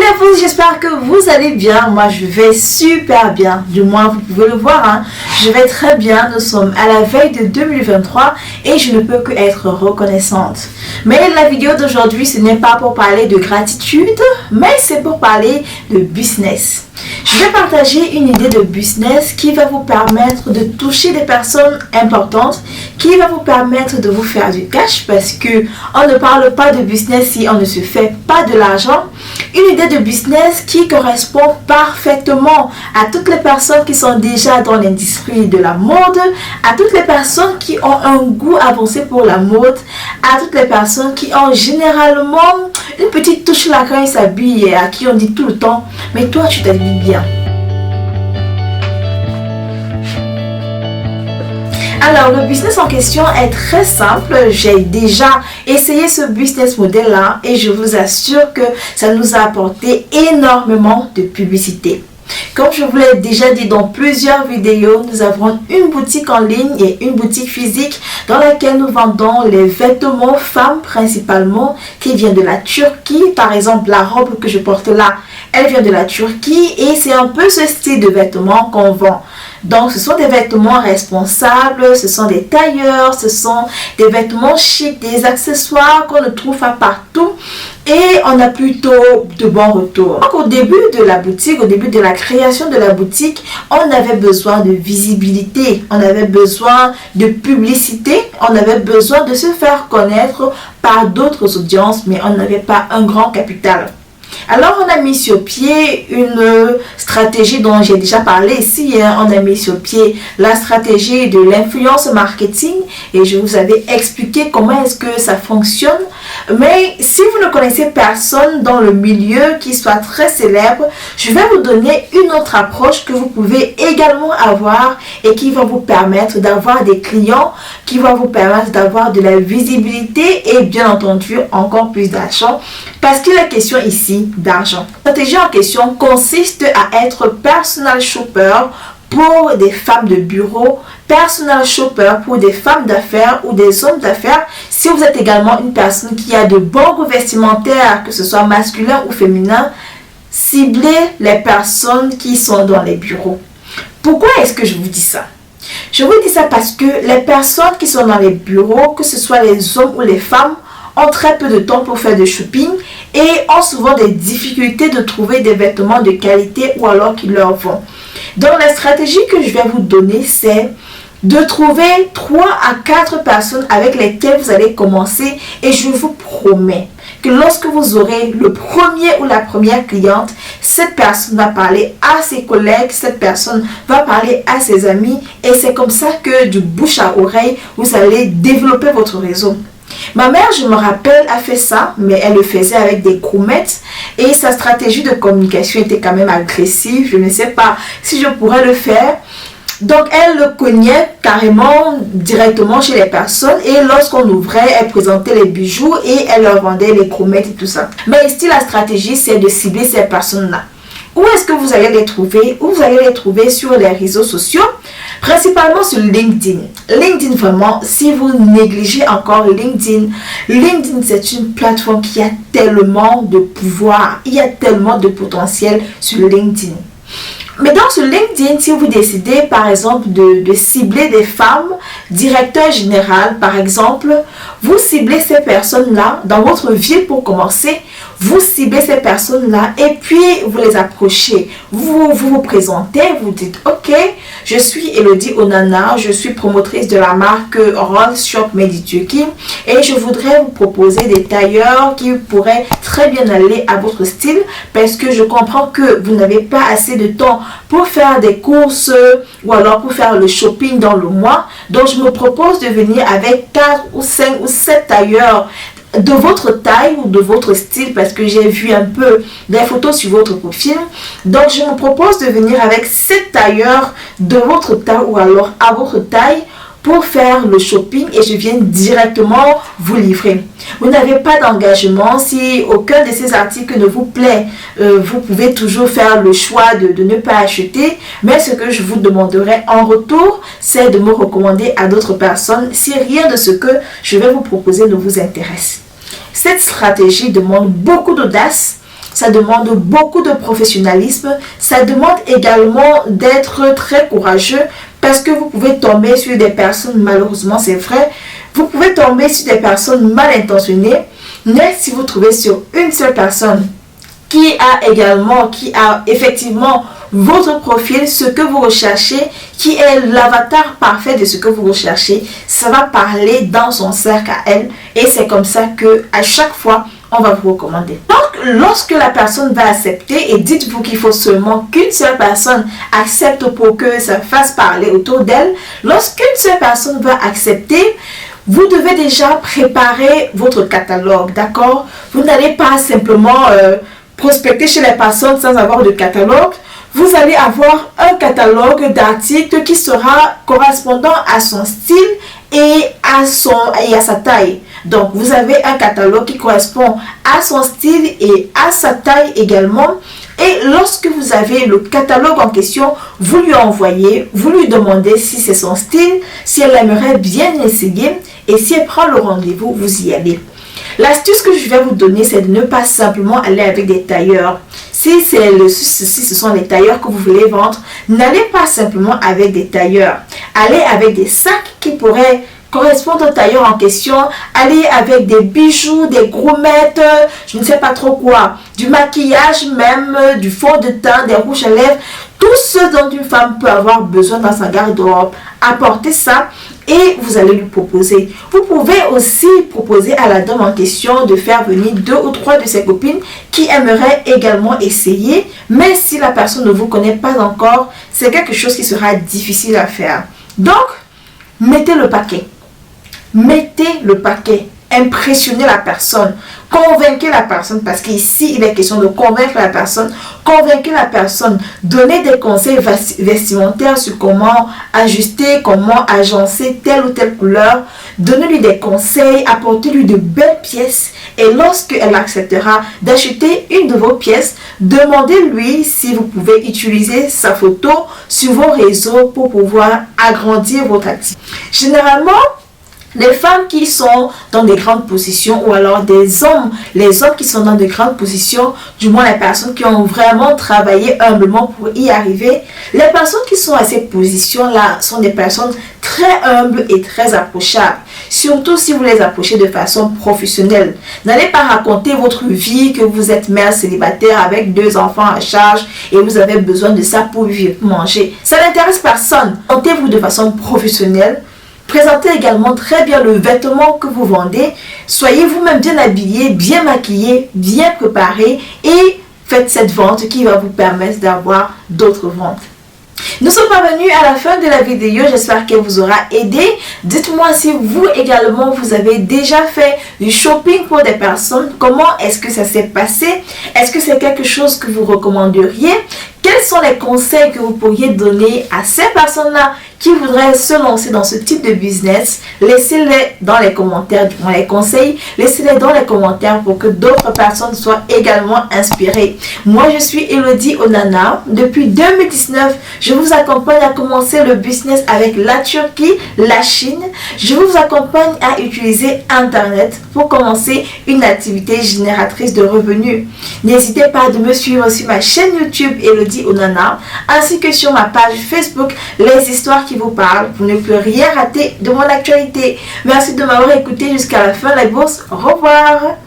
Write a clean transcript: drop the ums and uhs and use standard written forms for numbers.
à vous, j'espère que vous allez bien. Moi je vais super bien, du moins vous pouvez le voir, hein. Je vais très bien, nous sommes à la veille de 2023 et je ne peux que être reconnaissante. Mais la vidéo d'aujourd'hui, ce n'est pas pour parler de gratitude, mais c'est pour parler de business. Je vais partager une idée de business qui va vous permettre de toucher des personnes importantes, qui va vous permettre de vous faire du cash, parce que on ne parle pas de business si on ne se fait pas de l'argent. Une idée de business qui correspond parfaitement à toutes les personnes qui sont déjà dans l'industrie de la mode, à toutes les personnes qui ont un goût avancé pour la mode, à toutes les personnes qui ont généralement une petite touche là quand ils s'habillent et à qui on dit tout le temps « mais toi tu t'habilles bien ». Alors, le business en question est très simple. J'ai déjà essayé ce business model-là et je vous assure que ça nous a apporté énormément de publicité. Comme je vous l'ai déjà dit dans plusieurs vidéos, nous avons une boutique en ligne et une boutique physique dans laquelle nous vendons les vêtements femmes principalement qui viennent de la Turquie. Par exemple, la robe que je porte là, elle vient de la Turquie et c'est un peu ce style de vêtements qu'on vend. Donc, ce sont des vêtements responsables, ce sont des tailleurs, ce sont des vêtements chics, des accessoires qu'on ne trouve pas partout et on a plutôt de bons retours. Donc, au début de la boutique, au début de la création de la boutique, on avait besoin de visibilité, on avait besoin de publicité, on avait besoin de se faire connaître par d'autres audiences, mais on n'avait pas un grand capital. Alors, on a mis sur pied une stratégie dont j'ai déjà parlé ici. On a mis sur pied la stratégie de l'influence marketing et je vous avais expliqué comment est-ce que ça fonctionne. Mais si vous ne connaissez personne dans le milieu qui soit très célèbre, je vais vous donner une autre approche que vous pouvez également avoir et qui va vous permettre d'avoir des clients, qui va vous permettre d'avoir de la visibilité et bien entendu encore plus d'argent parce qu'il est question ici d'argent. La stratégie en question consiste à être personal shopper pour des femmes de bureau, personal shopper pour des femmes d'affaires ou des hommes d'affaires. Si vous êtes également une personne qui a de bons goûts vestimentaires, que ce soit masculin ou féminin, ciblez les personnes qui sont dans les bureaux. Pourquoi est-ce que je vous dis ça? Je vous dis ça parce que les personnes qui sont dans les bureaux, que ce soit les hommes ou les femmes, ont très peu de temps pour faire du shopping et ont souvent des difficultés de trouver des vêtements de qualité ou alors qu'ils leur vont. Donc la stratégie que je vais vous donner, c'est de trouver 3 à 4 personnes avec lesquelles vous allez commencer et je vous promets que lorsque vous aurez le premier ou la première cliente, cette personne va parler à ses collègues, cette personne va parler à ses amis et c'est comme ça que du bouche à oreille, vous allez développer votre réseau. Ma mère, je me rappelle, a fait ça, mais elle le faisait avec des groumettes et sa stratégie de communication était quand même agressive. Je ne sais pas si je pourrais le faire. Donc, elle le cognait carrément directement chez les personnes et lorsqu'on ouvrait, elle présentait les bijoux et elle leur vendait les groumettes et tout ça. Mais ici, la stratégie, c'est de cibler ces personnes-là. Où est-ce que vous allez les trouver? Vous allez les trouver sur les réseaux sociaux, principalement sur LinkedIn. LinkedIn, vraiment, si vous négligez encore LinkedIn, c'est une plateforme qui a tellement de pouvoir, il y a tellement de potentiel sur LinkedIn. Mais donc sur LinkedIn, si vous décidez par exemple de cibler des femmes, directeur général par exemple, vous ciblez ces personnes-là dans votre ville pour commencer, vous ciblez ces personnes-là et puis vous les approchez, vous présentez, vous dites ok, je suis Elodie Onana, je suis promotrice de la marque Rose Shop Made in Turkey et je voudrais vous proposer des tailleurs qui pourraient très bien aller à votre style parce que je comprends que vous n'avez pas assez de temps pour faire des courses ou alors pour faire le shopping dans le mois. Donc je me propose de venir avec 4 ou 5 ou 7 tailleurs de votre taille ou de votre style parce que j'ai vu un peu des photos sur votre profil. Donc je me propose de venir avec 7 tailleurs de votre taille ou alors à votre taille pour faire le shopping et je viens directement vous livrer. Vous n'avez pas d'engagement. Si aucun de ces articles ne vous plaît, vous pouvez toujours faire le choix de ne pas acheter. Mais ce que je vous demanderai en retour, c'est de me recommander à d'autres personnes si rien de ce que je vais vous proposer ne vous intéresse. Cette stratégie demande beaucoup d'audace ça demande beaucoup de professionnalisme, ça demande également d'être très courageux parce que vous pouvez tomber sur des personnes, malheureusement c'est vrai, vous pouvez tomber sur des personnes mal intentionnées, mais si vous trouvez sur une seule personne qui a effectivement votre profil, ce que vous recherchez, qui est l'avatar parfait de ce que vous recherchez, ça va parler dans son cercle à elle et c'est comme ça que à chaque fois on va vous recommander. Donc lorsque la personne va accepter, et dites-vous qu'il faut seulement qu'une seule personne accepte pour que ça fasse parler autour d'elle, lorsqu'une seule personne va accepter, vous devez déjà préparer votre catalogue, d'accord? Vous n'allez pas simplement prospecter chez les personnes sans avoir de catalogue. Vous allez avoir un catalogue d'articles qui sera correspondant à son style et à sa taille. Donc, vous avez un catalogue qui correspond à son style et à sa taille également. Et lorsque vous avez le catalogue en question, vous lui envoyez, vous lui demandez si c'est son style, si elle aimerait bien essayer et si elle prend le rendez-vous, vous y allez. L'astuce que je vais vous donner, c'est de ne pas simplement aller avec des tailleurs. Si ce sont les tailleurs que vous voulez vendre, n'allez pas simplement avec des tailleurs. Allez avec des sacs qui pourraient correspondre au tailleur en question. Allez avec des bijoux, des groumettes, je ne sais pas trop quoi, du maquillage même, du fond de teint, des rouges à lèvres, tout ce dont une femme peut avoir besoin dans sa garde-robe. Apportez ça et vous allez lui proposer. Vous pouvez aussi proposer à la dame en question de faire venir 2 ou 3 de ses copines qui aimeraient également essayer. Mais si la personne ne vous connaît pas encore, c'est quelque chose qui sera difficile à faire. Donc, mettez le paquet. Mettez le paquet. Impressionnez la personne. Convainquez la personne parce qu'ici, il est question de convaincre la personne. Convainquez la personne. Donnez des conseils vestimentaires sur comment ajuster, comment agencer telle ou telle couleur. Donnez-lui des conseils. Apportez-lui de belles pièces. Et lorsqu'elle acceptera d'acheter une de vos pièces, demandez-lui si vous pouvez utiliser sa photo sur vos réseaux pour pouvoir agrandir votre activité. Généralement, les femmes qui sont dans des grandes positions ou alors les hommes qui sont dans de grandes positions, du moins les personnes qui ont vraiment travaillé humblement pour y arriver, les personnes qui sont à ces positions-là sont des personnes très humbles et très approchables. Surtout si vous les approchez de façon professionnelle. N'allez pas raconter votre vie, que vous êtes mère célibataire avec 2 enfants à charge et vous avez besoin de ça pour vivre, manger. Ça n'intéresse personne. Présentez-vous de façon professionnelle. Présentez également très bien le vêtement que vous vendez. Soyez vous-même bien habillé, bien maquillé, bien préparé et faites cette vente qui va vous permettre d'avoir d'autres ventes. Nous sommes parvenus à la fin de la vidéo, j'espère qu'elle vous aura aidé. Dites-moi si vous également vous avez déjà fait du shopping pour des personnes. Comment est-ce que ça s'est passé? Est-ce que c'est quelque chose que vous recommanderiez? Quels sont les conseils que vous pourriez donner à ces personnes-là qui voudraient se lancer dans ce type de business? Laissez-les dans les commentaires, les conseils, laissez-les dans les commentaires pour que d'autres personnes soient également inspirées. Moi, je suis Elodie Onana. Depuis 2019, je vous accompagne à commencer le business avec la Turquie, la Chine. Je vous accompagne à utiliser Internet pour commencer une activité génératrice de revenus. N'hésitez pas de me suivre sur ma chaîne YouTube Elodie Onana, ainsi que sur ma page Facebook Les Histoires qui vous parlent, pour ne plus rien rater de mon actualité. Merci de m'avoir écouté jusqu'à la fin de la bourse. Au revoir.